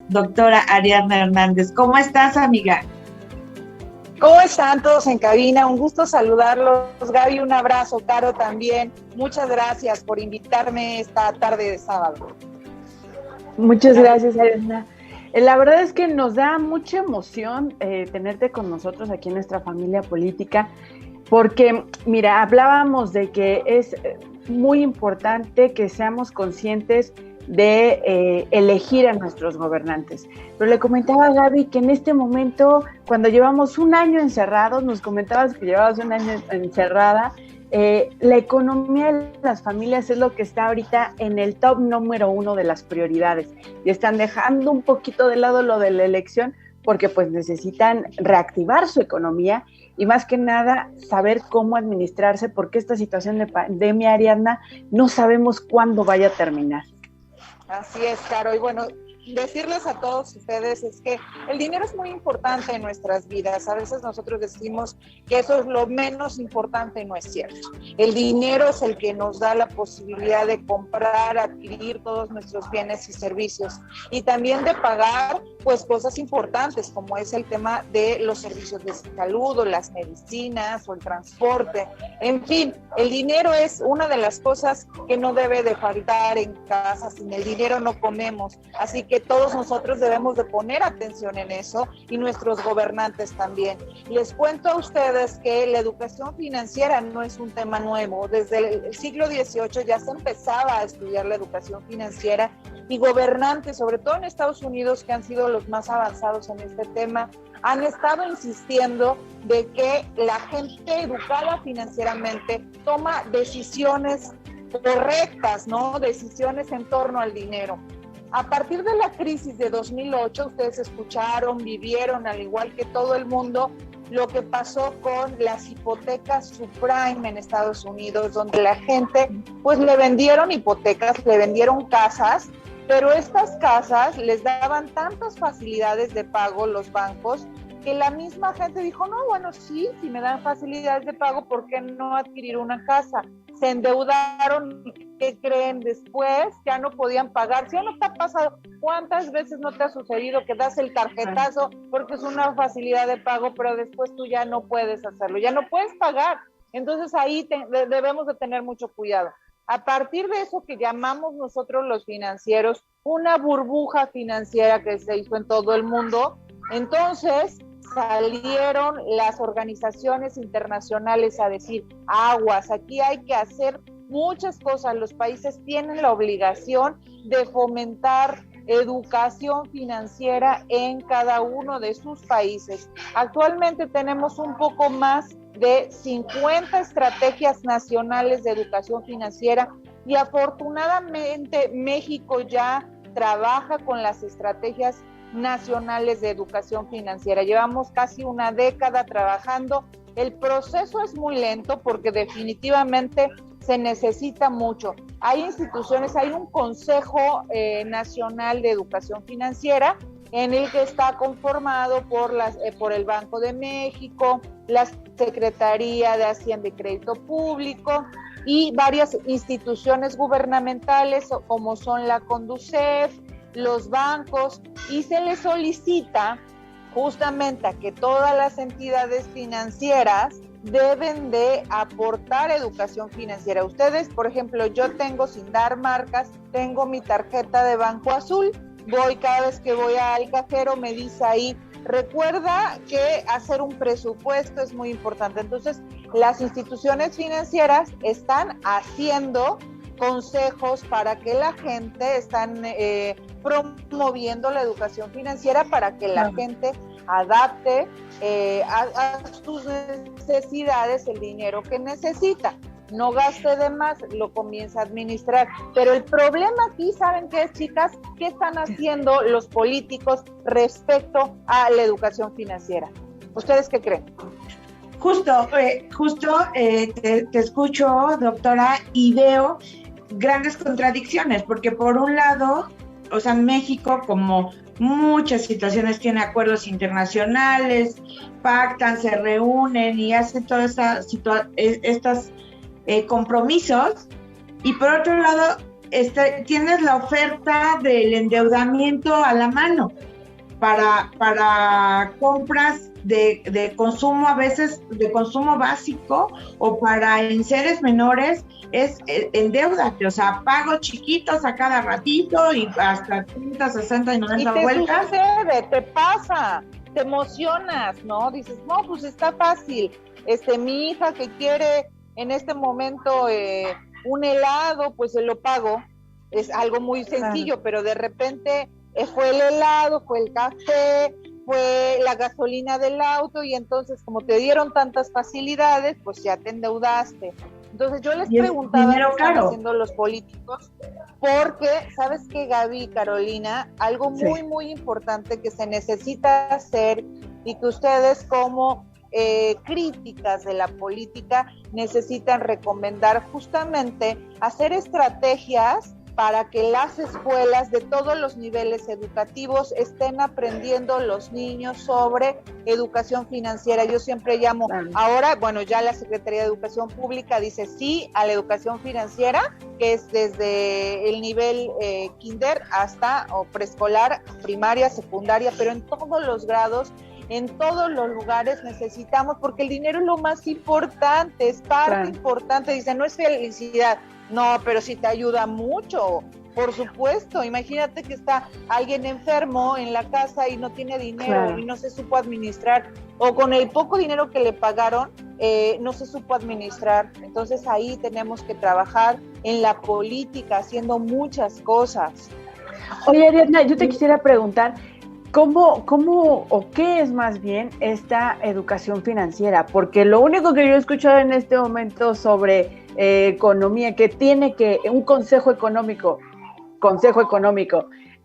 doctora Ariadna Hernández. ¿Cómo estás, amiga? ¿Cómo están todos en cabina? Un gusto saludarlos. Gaby, un abrazo. Caro también. Muchas gracias por invitarme esta tarde de sábado. Muchas gracias, Ariadna. La verdad es que nos da mucha emoción tenerte con nosotros aquí en nuestra familia política, porque, mira, hablábamos de que es muy importante que seamos conscientes de elegir a nuestros gobernantes. Pero le comentaba a Gaby que en este momento, cuando llevamos un año encerrados, nos comentabas que llevabas un año encerrada, la economía de las familias es lo que está ahorita en el top número 1 de las prioridades y están dejando un poquito de lado lo de la elección porque pues necesitan reactivar su economía y más que nada saber cómo administrarse porque esta situación de pandemia, Ariadna, no sabemos cuándo vaya a terminar. Así es, Caro. Y bueno, decirles a todos ustedes es que el dinero es muy importante en nuestras vidas. A veces nosotros decimos que eso es lo menos importante, no es cierto. El dinero es el que nos da la posibilidad de comprar, adquirir todos nuestros bienes y servicios y también de pagar pues cosas importantes como es el tema de los servicios de salud o las medicinas o el transporte. En fin, el dinero es una de las cosas que no debe de faltar en casa. Sin el dinero no comemos, así que todos nosotros debemos de poner atención en eso y nuestros gobernantes también. Les cuento a ustedes que la educación financiera no es un tema nuevo. Desde el siglo XVIII ya se empezaba a estudiar la educación financiera y gobernantes, sobre todo en Estados Unidos, que han sido los más avanzados en este tema, han estado insistiendo de que la gente educada financieramente toma decisiones correctas, ¿no? Decisiones en torno al dinero. A partir de la crisis de 2008, ustedes escucharon, vivieron, al igual que todo el mundo, lo que pasó con las hipotecas subprime en Estados Unidos, donde la gente, pues le vendieron hipotecas, le vendieron casas, pero estas casas les daban tantas facilidades de pago los bancos, que la misma gente dijo, no, bueno, sí, si me dan facilidades de pago, ¿por qué no adquirir una casa? Se endeudaron y ¿qué creen? Después ya no podían pagar. ¿Sí o no te ha pasado? ¿Cuántas veces no te ha sucedido que das el tarjetazo porque es una facilidad de pago, pero después tú ya no puedes hacerlo, ya no puedes pagar? Entonces ahí debemos de tener mucho cuidado. A partir de eso que llamamos nosotros los financieros, una burbuja financiera que se hizo en todo el mundo, entonces salieron las organizaciones internacionales a decir, aguas, aquí hay que hacer muchas cosas, los países tienen la obligación de fomentar educación financiera en cada uno de sus países. Actualmente tenemos un poco más de 50 estrategias nacionales de educación financiera y afortunadamente México ya trabaja con las estrategias nacionales de educación financiera. Llevamos casi una década trabajando. El proceso es muy lento porque definitivamente se necesita mucho. Hay instituciones, hay un Consejo Nacional de Educación Financiera en el que está conformado por el Banco de México, la Secretaría de Hacienda y Crédito Público y varias instituciones gubernamentales como son la Conducef, los bancos, y se les solicita justamente a que todas las entidades financieras deben de aportar educación financiera. Ustedes, por ejemplo, yo tengo, sin dar marcas, tengo mi tarjeta de Banco Azul, cada vez que voy al cajero me dice ahí, recuerda que hacer un presupuesto es muy importante. Entonces, las instituciones financieras están haciendo consejos para que la gente están promoviendo la educación financiera para que la gente adapte a sus necesidades el dinero que necesita. No gaste de más, lo comienza a administrar. Pero el problema aquí, ¿saben qué es, chicas? ¿Qué están haciendo los políticos respecto a la educación financiera? ¿Ustedes qué creen? Justo te escucho, doctora, y veo grandes contradicciones, porque por un lado, o sea, México, como muchas situaciones, tiene acuerdos internacionales, pactan, se reúnen y hacen todas estas compromisos, y por otro lado, tienes la oferta del endeudamiento a la mano para compras de consumo, a veces de consumo básico, o para enseres menores, endeudate, o sea, pagos chiquitos a cada ratito y hasta 30, 60 y 90 vueltas. Y te sucede, te pasa, te emocionas, ¿no? Dices, no, pues está fácil, mi hija que quiere en este momento un helado, pues se lo pago, es algo muy sencillo, claro. Pero de repente fue el helado, fue el café, fue la gasolina del auto, y entonces como te dieron tantas facilidades, pues ya te endeudaste. Entonces yo les preguntaba qué están haciendo los políticos, porque, ¿sabes qué, Gaby y Carolina? Algo muy, muy importante que se necesita hacer, y que ustedes como críticas de la política necesitan recomendar, justamente hacer estrategias para que las escuelas de todos los niveles educativos estén aprendiendo los niños sobre educación financiera. Yo siempre llamo, ahora, bueno, ya la Secretaría de Educación Pública dice sí a la educación financiera, que es desde el nivel kinder hasta o preescolar, primaria, secundaria, pero en todos los grados, en todos los lugares necesitamos, porque el dinero es lo más importante, es parte importante. Dice, no es felicidad. No, pero sí te ayuda mucho, por supuesto. Imagínate que está alguien enfermo en la casa y no tiene dinero y no se supo administrar, o con el poco dinero que le pagaron, no se supo administrar. Entonces ahí tenemos que trabajar en la política, haciendo muchas cosas. Oye, Ariadna, yo te quisiera preguntar, ¿cómo o qué es más bien esta educación financiera? Porque lo único que yo he escuchado en este momento sobre economía, que tiene que, un consejo económico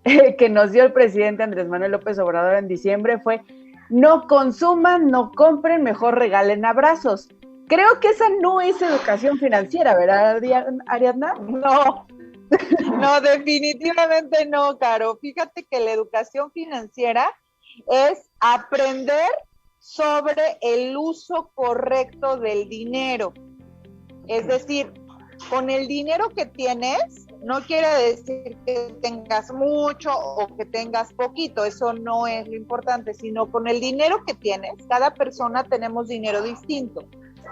que nos dio el presidente Andrés Manuel López Obrador en diciembre fue: no consuman, no compren, mejor regalen abrazos. Creo que esa no es educación financiera, ¿verdad, Ariadna? No, definitivamente no, Caro. Fíjate que la educación financiera es aprender sobre el uso correcto del dinero. Es decir, con el dinero que tienes, no quiere decir que tengas mucho o que tengas poquito, eso no es lo importante, sino con el dinero que tienes, cada persona tenemos dinero distinto.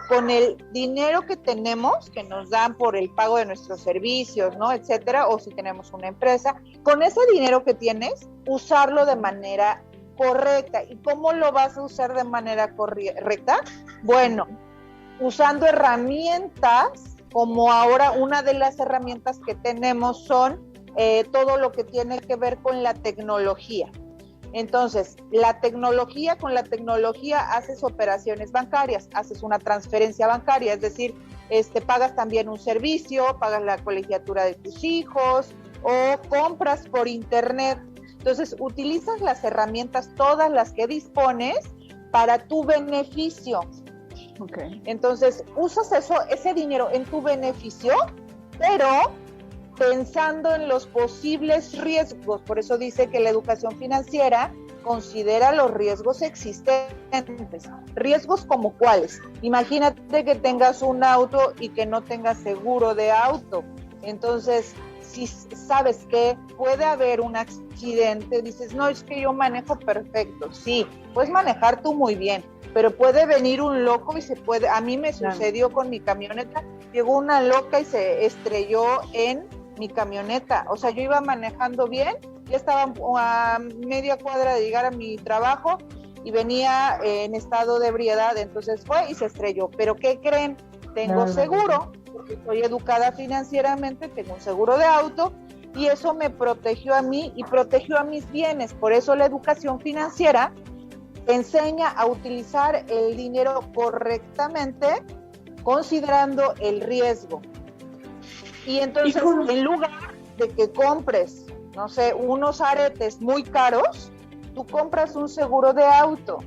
Con el dinero que tenemos, que nos dan por el pago de nuestros servicios, ¿no?, etcétera, o si tenemos una empresa, con ese dinero que tienes, usarlo de manera correcta. ¿Y cómo lo vas a usar de manera correcta? Bueno, usando herramientas, como ahora una de las herramientas que tenemos son todo lo que tiene que ver con la tecnología. Entonces, con la tecnología haces operaciones bancarias, haces una transferencia bancaria, es decir, pagas también un servicio, pagas la colegiatura de tus hijos o compras por internet. Entonces, utilizas las herramientas, todas las que dispones, para tu beneficio. Okay. Entonces, usas ese dinero en tu beneficio, pero pensando en los posibles riesgos. Por eso dice que la educación financiera considera los riesgos existentes. ¿Riesgos como cuáles? Imagínate que tengas un auto y que no tengas seguro de auto. Entonces, si sabes que puede haber un accidente, dices, no, es que yo manejo perfecto. Sí, puedes manejar tú muy bien, pero puede venir un loco y a mí me sucedió con mi camioneta, llegó una loca y se estrelló en mi camioneta. O sea, yo iba manejando bien, ya estaba a media cuadra de llegar a mi trabajo y venía en estado de ebriedad, entonces fue y se estrelló. Pero ¿qué creen? Tengo seguro, porque soy educada financieramente, tengo un seguro de auto, y eso me protegió a mí y protegió a mis bienes. Por eso la educación financiera enseña a utilizar el dinero correctamente, considerando el riesgo. Y entonces, en lugar de que compres, no sé, unos aretes muy caros, tú compras un seguro de auto.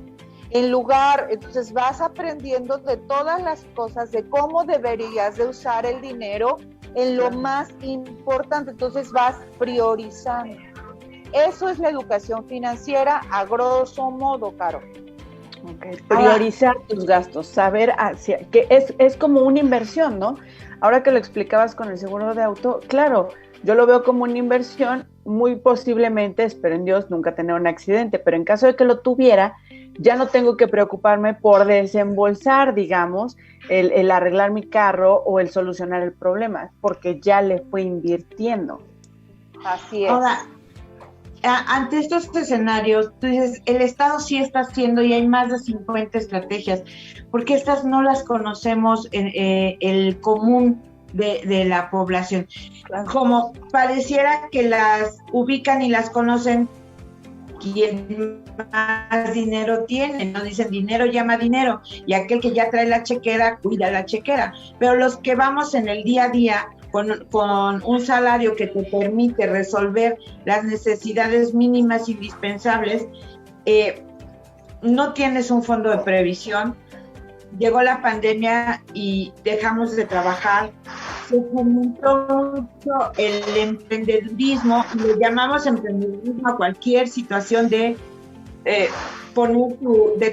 Entonces vas aprendiendo de todas las cosas, de cómo deberías de usar el dinero en lo más importante. Entonces vas priorizando. Eso es la educación financiera a grosso modo, Caro. Okay. Priorizar tus gastos, saber que es como una inversión, ¿no? Ahora que lo explicabas con el seguro de auto, claro, yo lo veo como una inversión, muy posiblemente, espero en Dios, nunca tener un accidente, pero en caso de que lo tuviera, ya no tengo que preocuparme por desembolsar, digamos, el arreglar mi carro o el solucionar el problema, porque ya le fui invirtiendo. Así es. Ahora, ante estos escenarios, tú dices, el Estado sí está haciendo y hay más de 50 estrategias, porque estas no las conocemos en el común de la población. Claro. Como pareciera que las ubican y las conocen quien más dinero tiene, no dicen dinero llama dinero, y aquel que ya trae la chequera, cuida la chequera, pero los que vamos en el día a día, con un salario que te permite resolver las necesidades mínimas indispensables, no tienes un fondo de previsión, llegó la pandemia y dejamos de trabajar, se fomentó mucho el emprendedurismo, y le llamamos emprendedurismo a cualquier situación de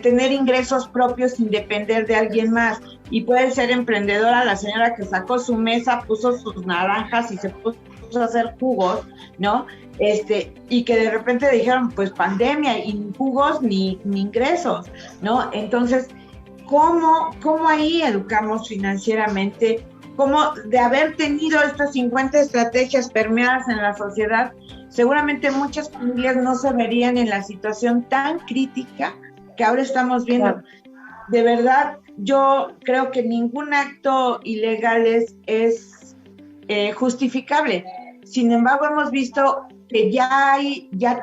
tener ingresos propios sin depender de alguien más. Y puede ser emprendedora la señora que sacó su mesa, puso sus naranjas y se puso a hacer jugos, ¿no? Y que de repente dijeron, pues pandemia, y ni jugos ni ingresos, ¿no? Entonces, ¿cómo ahí educamos financieramente? ¿Cómo de haber tenido estas 50 estrategias permeadas en la sociedad, seguramente muchas familias no se verían en la situación tan crítica que ahora estamos viendo? Claro. De verdad, yo creo que ningún acto ilegal es justificable. Sin embargo, hemos visto que ya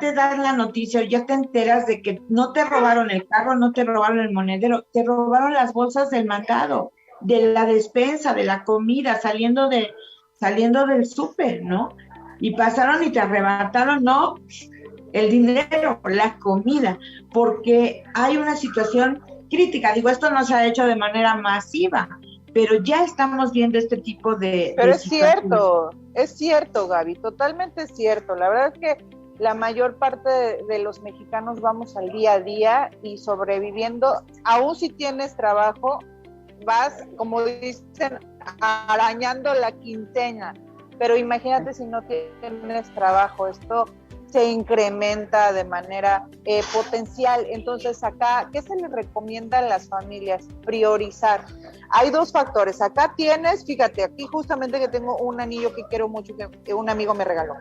te dan la noticia, ya te enteras de que no te robaron el carro, no te robaron el monedero, te robaron las bolsas del mandado, de la despensa, de la comida, saliendo del súper, ¿no? Y pasaron y te arrebataron, no el dinero, la comida, porque hay una situación crítica. Digo, esto no se ha hecho de manera masiva, pero ya estamos viendo este tipo de... Pero es cierto, Gaby, totalmente cierto. La verdad es que la mayor parte de los mexicanos vamos al día a día y sobreviviendo, aún si tienes trabajo, vas, como dicen, arañando la quincena. Pero imagínate si no tienes trabajo, esto se incrementa de manera potencial. Entonces acá, ¿qué se les recomienda a las familias? Priorizar. Hay dos factores. Acá tienes, fíjate, aquí justamente que tengo un anillo que quiero mucho, que un amigo me regaló.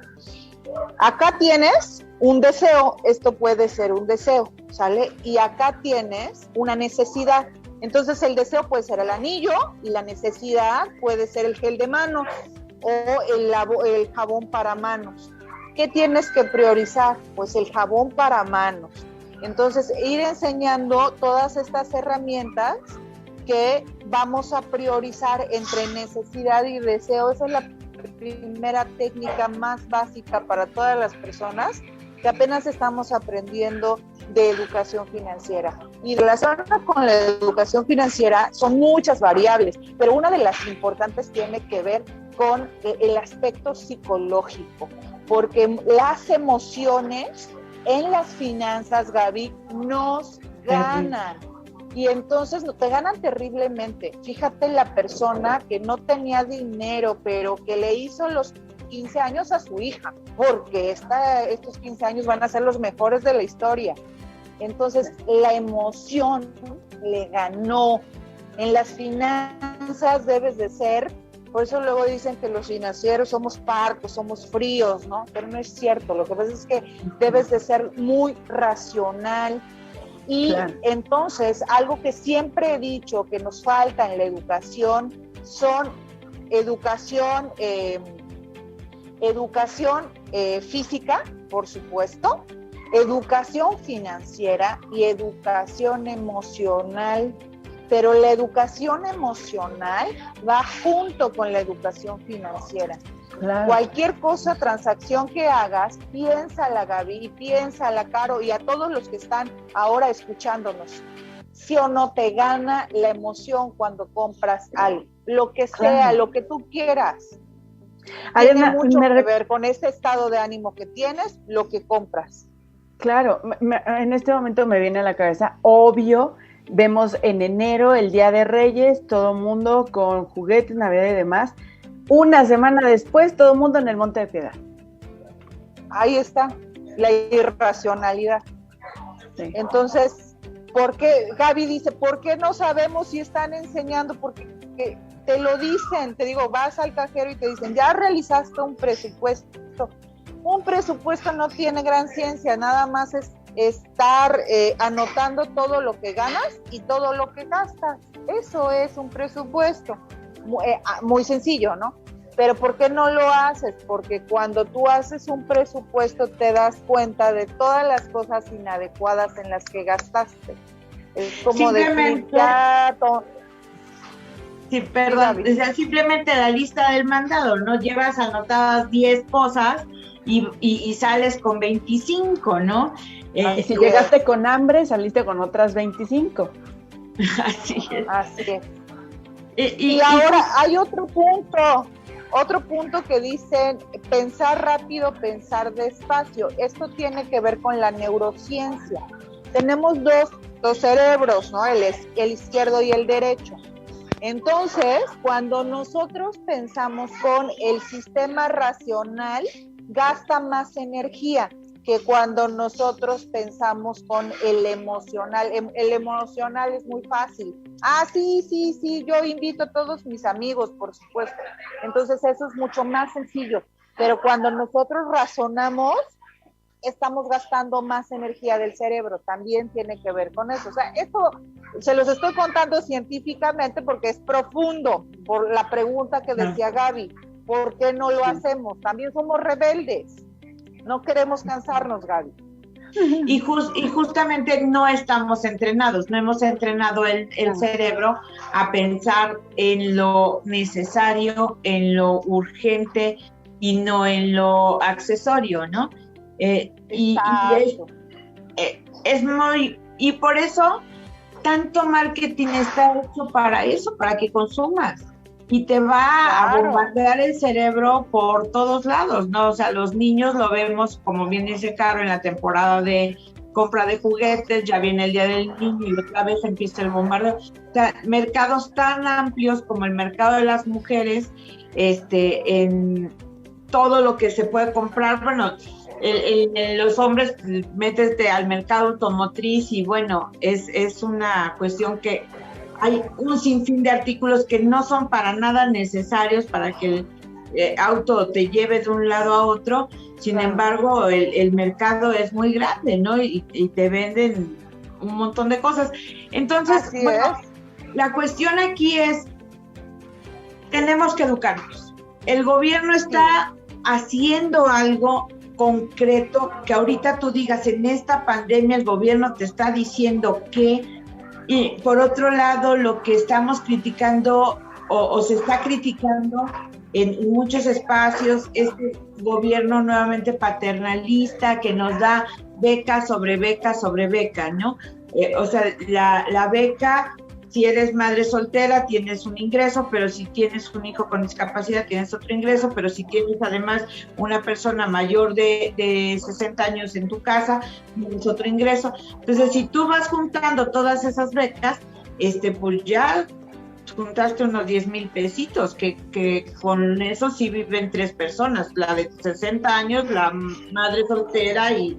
Acá tienes un deseo, esto puede ser un deseo, ¿sale? Y acá tienes una necesidad. Entonces el deseo puede ser el anillo y la necesidad puede ser el gel de manos o el jabón para manos. ¿Qué tienes que priorizar? Pues el jabón para manos. Entonces, ir enseñando todas estas herramientas que vamos a priorizar entre necesidad y deseo. Esa es la primera técnica más básica para todas las personas que apenas estamos aprendiendo de educación financiera. Y relacionada con la educación financiera son muchas variables, pero una de las importantes tiene que ver con el aspecto psicológico, porque las emociones en las finanzas, Gaby, nos ganan. Y entonces te ganan terriblemente. Fíjate la persona que no tenía dinero, pero que le hizo los 15 años a su hija, porque estos 15 años van a ser los mejores de la historia. Entonces, la emoción le ganó. En las finanzas debes de ser, por eso luego dicen que los financieros somos parcos, somos fríos, ¿no? Pero no es cierto. Lo que pasa es que debes de ser muy racional. Y claro, entonces, algo que siempre he dicho que nos falta en la educación son educación física, por supuesto, educación financiera y educación emocional. Pero la educación emocional va junto con la educación financiera. Claro. Cualquier cosa, transacción que hagas, piénsala, Gaby, piénsala, Caro, y a todos los que están ahora escuchándonos. ¿Sí o no te gana la emoción cuando compras algo? Lo que sea, lo que tú quieras. Tiene mucho que ver con ese estado de ánimo que tienes, lo que compras. Claro, en este momento me viene a la cabeza, obvio, vemos en enero, el Día de Reyes, todo el mundo con juguetes, Navidad y demás. Una semana después, todo el mundo en el Monte de Piedad. Ahí está, la irracionalidad. Sí. Entonces, ¿por qué? Gaby dice, ¿por qué no sabemos si están enseñando? Porque te lo dicen, te digo, vas al cajero y te dicen, ya realizaste un presupuesto. Un presupuesto no tiene gran ciencia, nada más es estar anotando todo lo que ganas y todo lo que gastas. Eso es un presupuesto. Muy sencillo, ¿no? Pero ¿por qué no lo haces? Porque cuando tú haces un presupuesto te das cuenta de todas las cosas inadecuadas en las que gastaste. Es como decir, ya... Sí, perdón, o sea, simplemente la lista del mandado, ¿no? Llevas anotadas 10 cosas y sales con 25, ¿no? Si llegaste con hambre, saliste con otras 25. Así es. Así es. Y ahora hay otro punto que dicen pensar rápido, pensar despacio. Esto tiene que ver con la neurociencia. Tenemos dos cerebros, ¿no? El izquierdo y el derecho. Entonces, cuando nosotros pensamos con el sistema racional, gasta más energía que cuando nosotros pensamos con el emocional. El emocional es muy fácil. Sí, yo invito a todos mis amigos, por supuesto. Entonces eso es mucho más sencillo. Pero cuando nosotros razonamos, estamos gastando más energía del cerebro. También tiene que ver con eso. O sea, esto se los estoy contando científicamente porque es profundo, por la pregunta que decía Gaby. ¿Por qué no lo hacemos? También somos rebeldes. No queremos cansarnos, Gaby. Y justamente no estamos entrenados, no hemos entrenado el cerebro a pensar en lo necesario, en lo urgente y no en lo accesorio, ¿no? Y por eso tanto marketing está hecho para eso, para que consumas. Y te va a bombardear el cerebro por todos lados, ¿no? O sea, los niños lo vemos, como bien dice Caro, en la temporada de compra de juguetes, ya viene el Día del Niño y otra vez empieza el bombardeo. O sea, mercados tan amplios como el mercado de las mujeres, en todo lo que se puede comprar, bueno, los hombres, métete al mercado automotriz y bueno, es una cuestión que hay un sinfín de artículos que no son para nada necesarios para que el auto te lleve de un lado a otro. Sin embargo, el mercado es muy grande, ¿no? Y te venden un montón de cosas. Entonces, la cuestión aquí es, tenemos que educarnos. El gobierno está haciendo algo concreto que ahorita tú digas, en esta pandemia el gobierno te está diciendo que... Y por otro lado, lo que estamos criticando o se está criticando en muchos espacios es el gobierno nuevamente paternalista que nos da beca sobre beca sobre beca, ¿no? O sea, la beca, si eres madre soltera tienes un ingreso, pero si tienes un hijo con discapacidad tienes otro ingreso, pero si tienes además una persona mayor de 60 años en tu casa, tienes otro ingreso. Entonces, si tú vas juntando todas esas becas, pues ya juntaste unos 10,000 pesitos, que con eso sí viven 3 personas, la de 60 años, la madre soltera y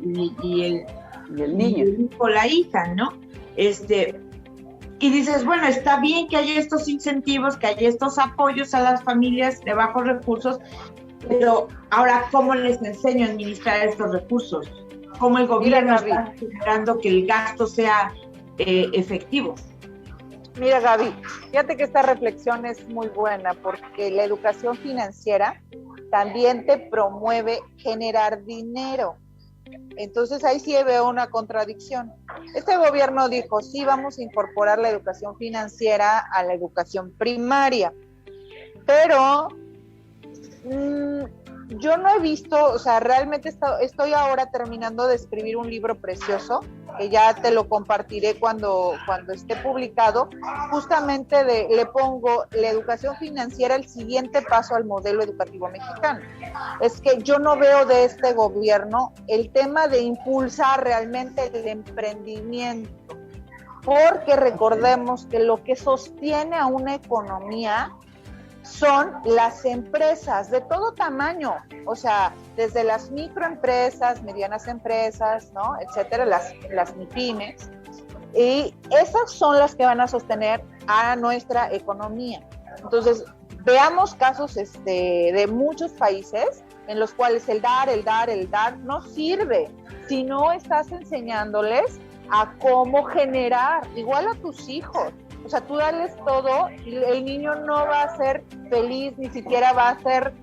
el niño, o la hija, ¿no? Y dices, bueno, está bien que haya estos incentivos, que haya estos apoyos a las familias de bajos recursos, pero ahora, ¿cómo les enseño a administrar estos recursos? ¿Cómo el gobierno está generando que el gasto sea efectivo? Mira, Gaby, fíjate que esta reflexión es muy buena porque la educación financiera también te promueve generar dinero. Entonces ahí sí veo una contradicción. Este gobierno dijo, sí, vamos a incorporar la educación financiera a la educación primaria, pero yo no he visto, o sea, realmente estoy ahora terminando de escribir un libro precioso que ya te lo compartiré cuando esté publicado, justamente le pongo la educación financiera el siguiente paso al modelo educativo mexicano. Es que yo no veo de este gobierno el tema de impulsar realmente el emprendimiento, porque recordemos que lo que sostiene a una economía son las empresas de todo tamaño, o sea, desde las microempresas, medianas empresas, ¿no?, etcétera, las MIPYMES, y esas son las que van a sostener a nuestra economía. Entonces, veamos casos de muchos países en los cuales el dar no sirve si no estás enseñándoles a cómo generar, igual a tus hijos. O sea, tú dales todo y el niño no va a ser feliz, ni siquiera va a ser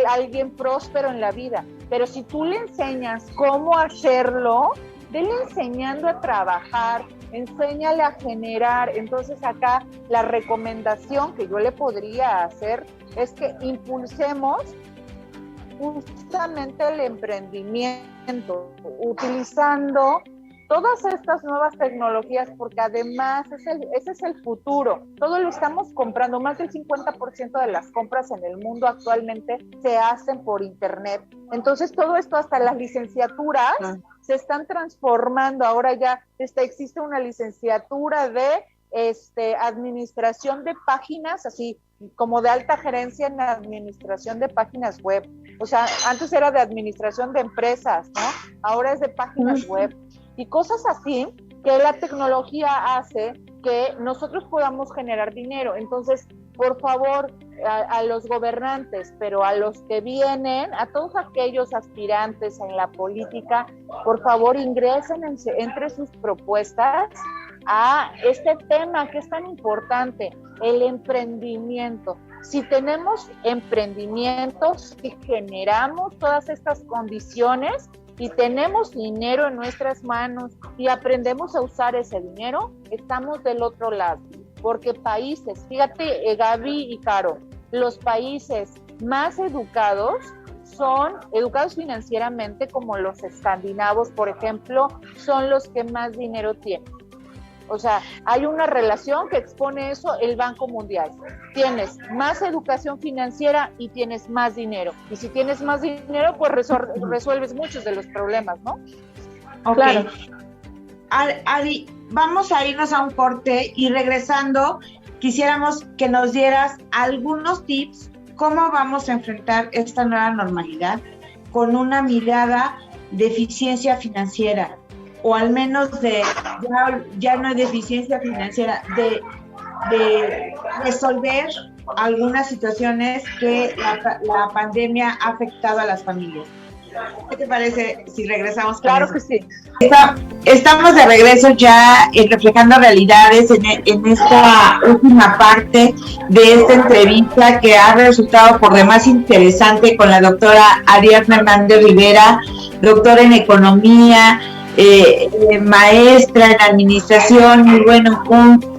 alguien próspero en la vida. Pero si tú le enseñas cómo hacerlo, vele enseñando a trabajar, enséñale a generar. Entonces acá la recomendación que yo le podría hacer es que impulsemos justamente el emprendimiento, utilizando todas estas nuevas tecnologías, porque además ese es el futuro. Todo lo estamos comprando, más del 50% de las compras en el mundo actualmente se hacen por internet. Entonces todo esto, hasta las licenciaturas, se están transformando. Ahora ya existe una licenciatura de administración de páginas, así como de alta gerencia en administración de páginas web. O sea, antes era de administración de empresas, ¿no? Ahora es de páginas web. Y cosas así que la tecnología hace que nosotros podamos generar dinero. Entonces, por favor, a los gobernantes, pero a los que vienen, a todos aquellos aspirantes en la política, por favor ingresen entre sus propuestas a este tema que es tan importante, el emprendimiento. Si tenemos emprendimientos, si generamos todas estas condiciones y tenemos dinero en nuestras manos y aprendemos a usar ese dinero, estamos del otro lado. Porque países, fíjate, Gaby y Caro, los países más educados son educados financieramente, como los escandinavos, por ejemplo, son los que más dinero tienen. O sea, hay una relación que expone eso el Banco Mundial. Tienes más educación financiera y tienes más dinero. Y si tienes más dinero, pues resuelves muchos de los problemas, ¿no? Ok. Claro. Ari, vamos a irnos a un corte y regresando, quisiéramos que nos dieras algunos tips cómo vamos a enfrentar esta nueva normalidad con una mirada de eficiencia financiera, o al menos ya no de eficiencia financiera, de resolver algunas situaciones que la pandemia ha afectado a las familias. ¿Qué te parece si regresamos? Claro que sí. Estamos de regreso ya reflejando realidades en esta última parte de esta entrevista, que ha resultado por demás interesante, con la doctora Ariadna Hernández Rivera, doctora en economía, maestra en administración, y bueno,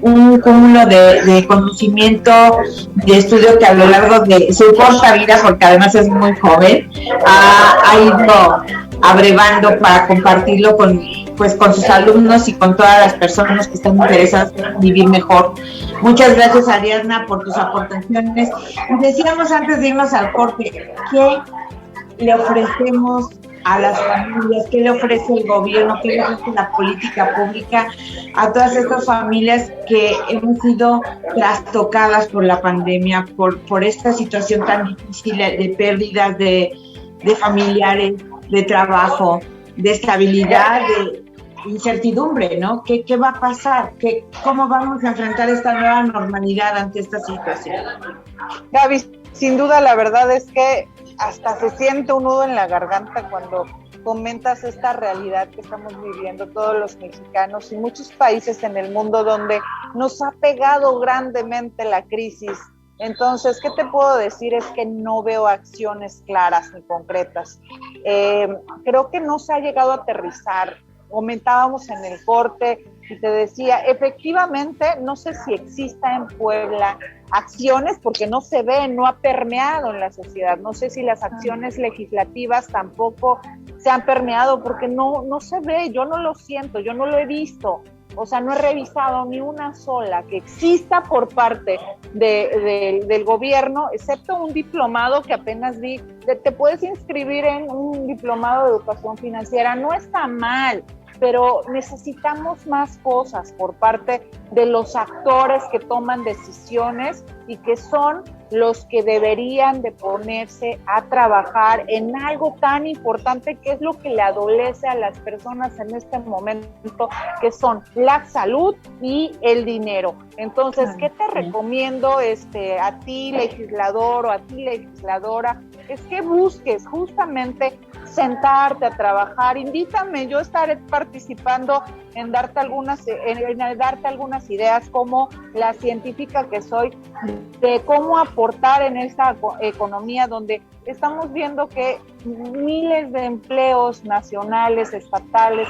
un cúmulo de conocimiento, de estudio que a lo largo de su corta vida, porque además es muy joven, ha ido abrevando para compartirlo con sus alumnos y con todas las personas que están interesadas en vivir mejor. Muchas gracias, Ariadna, por tus aportaciones. Y decíamos antes de irnos al corte, ¿qué le ofrecemos a las familias? ¿Qué le ofrece el gobierno? ¿Qué le ofrece la política pública a todas estas familias que hemos sido trastocadas por la pandemia, por esta situación tan difícil de pérdidas de familiares, de trabajo, de estabilidad, de incertidumbre, ¿no? ¿Qué va a pasar? ¿Cómo vamos a enfrentar esta nueva normalidad ante esta situación? Gaby, sin duda, la verdad es que hasta se siente un nudo en la garganta cuando comentas esta realidad que estamos viviendo todos los mexicanos y muchos países en el mundo, donde nos ha pegado grandemente la crisis. Entonces, ¿qué te puedo decir? Es que no veo acciones claras ni concretas. Creo que no se ha llegado a aterrizar. Comentábamos en el corte y te decía, efectivamente, no sé si exista en Puebla acciones, porque no se ve, no ha permeado en la sociedad. No sé si las acciones legislativas tampoco se han permeado, porque no se ve, yo no lo siento, yo no lo he visto. O sea, no he revisado ni una sola que exista por parte del gobierno, excepto un diplomado que apenas vi. Te puedes inscribir en un diplomado de educación financiera, no está mal, pero necesitamos más cosas por parte de los actores que toman decisiones y que son los que deberían de ponerse a trabajar en algo tan importante que es lo que le adolece a las personas en este momento, que son la salud y el dinero. Entonces, ¿qué te recomiendo a ti, legislador, o a ti, legisladora? Es que busques justamente sentarte a trabajar. Invítame, yo estaré participando en darte algunas ideas, como la científica que soy, de cómo aportar en esta economía donde estamos viendo que miles de empleos nacionales, estatales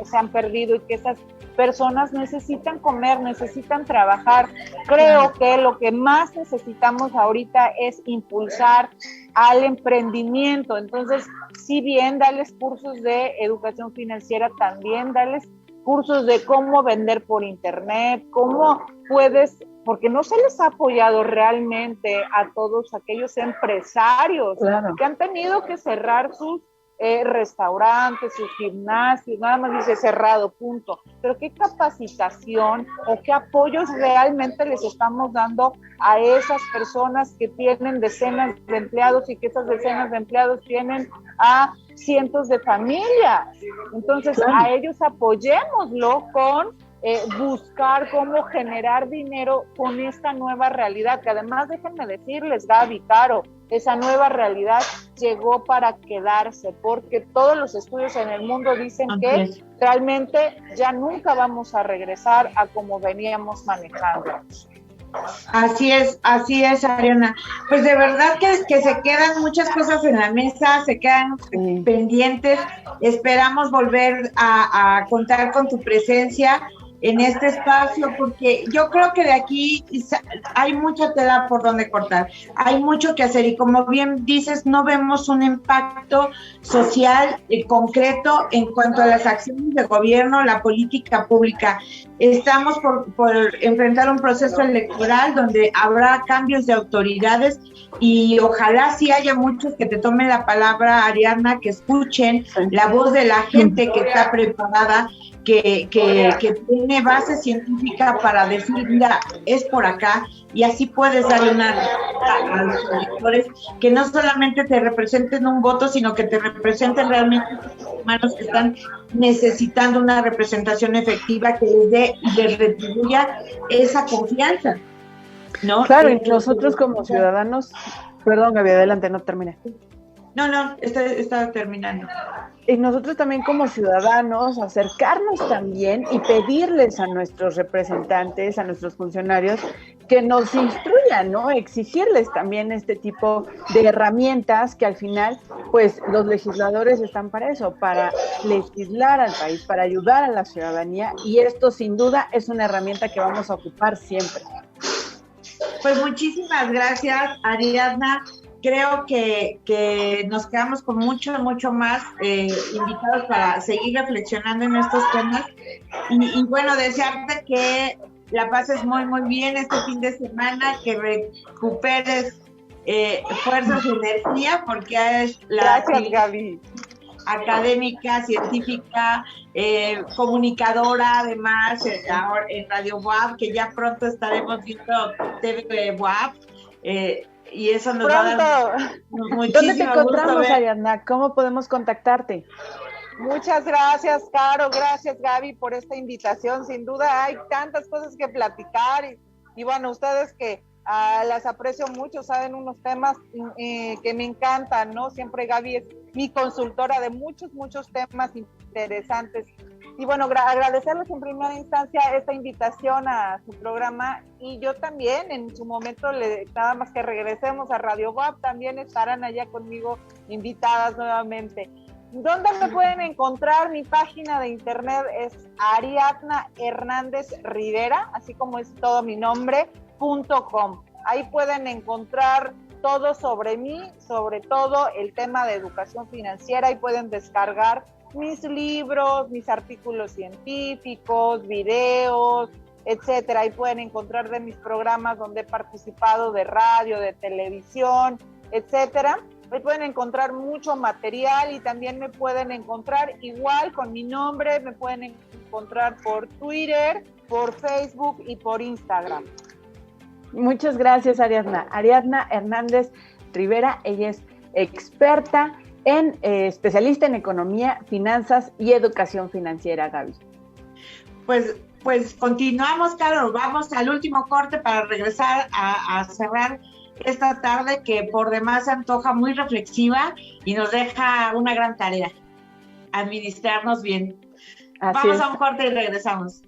se han perdido, y que esas personas necesitan comer, necesitan trabajar. Creo que lo que más necesitamos ahorita es impulsar al emprendimiento. Entonces, si bien darles cursos de educación financiera, también darles cursos de cómo vender por internet, cómo puedes, porque no se les ha apoyado realmente a todos aquellos empresarios que han tenido que cerrar sus restaurantes, sus gimnasios, nada más dice cerrado, punto. Pero qué capacitación o qué apoyos realmente les estamos dando a esas personas que tienen decenas de empleados, y que esas decenas de empleados tienen a cientos de familias. Entonces, a ellos apoyémoslo con buscar cómo generar dinero con esta nueva realidad, que además, déjenme decirles, Gaby, Caro, esa nueva realidad llegó para quedarse, porque todos los estudios en el mundo dicen que realmente ya nunca vamos a regresar a como veníamos manejando. Así es, Ariana. Pues de verdad que se quedan muchas cosas en la mesa, se quedan pendientes. Esperamos volver a contar con tu presencia en este espacio, porque yo creo que de aquí hay mucha tela por donde cortar, hay mucho que hacer, y como bien dices, no vemos un impacto social concreto en cuanto a las acciones de gobierno, la política pública. Estamos por enfrentar un proceso electoral donde habrá cambios de autoridades, y ojalá sí haya muchos que te tomen la palabra, Ariadna, que escuchen la voz de la gente que está preparada, que tiene base científica para decir, mira, es por acá, y así puedes darle una a los electores que no solamente te representen un voto, sino que te representen realmente los humanos que están necesitando una representación efectiva que les dé y les retribuya esa confianza, ¿no? Claro, y nosotros como ciudadanos, perdón, Gaby, adelante, no terminé. No, estaba terminando. Y nosotros también como ciudadanos acercarnos también y pedirles a nuestros representantes, a nuestros funcionarios, que nos instruyan, ¿no? Exigirles también este tipo de herramientas, que al final, pues los legisladores están para eso, para legislar al país, para ayudar a la ciudadanía, y esto sin duda es una herramienta que vamos a ocupar siempre. Pues muchísimas gracias, Ariadna. Creo que nos quedamos con mucho más invitados para seguir reflexionando en estos temas. Y bueno, desearte que la pases muy bien este fin de semana, que recuperes fuerzas y energía, porque es la académica, científica, comunicadora, además, ahora en Radio WAP, que ya pronto estaremos viendo TV WAP. Y eso nos va a dar muchísimo. ¿Dónde te encontramos, Ariadna? ¿Cómo podemos contactarte? Muchas gracias, Caro, gracias, Gaby, por esta invitación. Sin duda hay tantas cosas que platicar, y bueno, ustedes que las aprecio mucho, saben unos temas que me encantan, ¿no? Siempre Gaby es mi consultora de muchos temas interesantes. Y bueno, agradecerles en primera instancia esta invitación a su programa, y yo también en su momento, nada más que regresemos a Radio WAP, también estarán allá conmigo invitadas nuevamente. ¿Dónde me pueden encontrar? Mi página de internet es Ariadna Hernández Rivera, así como es todo mi nombre, .com. Ahí pueden encontrar todo sobre mí, sobre todo el tema de educación financiera, y pueden descargar mis libros, mis artículos científicos, videos, etcétera. Ahí pueden encontrar de mis programas donde he participado, de radio, de televisión, etcétera. Ahí pueden encontrar mucho material y también me pueden encontrar igual con mi nombre, me pueden encontrar por Twitter, por Facebook y por Instagram. Muchas gracias, Ariadna. Ariadna Hernández Rivera, ella es experta especialista en economía, finanzas y educación financiera, Gaby. Pues continuamos, Carol, vamos al último corte para regresar a cerrar esta tarde que por demás se antoja muy reflexiva y nos deja una gran tarea, administrarnos bien. Vamos a un corte y regresamos.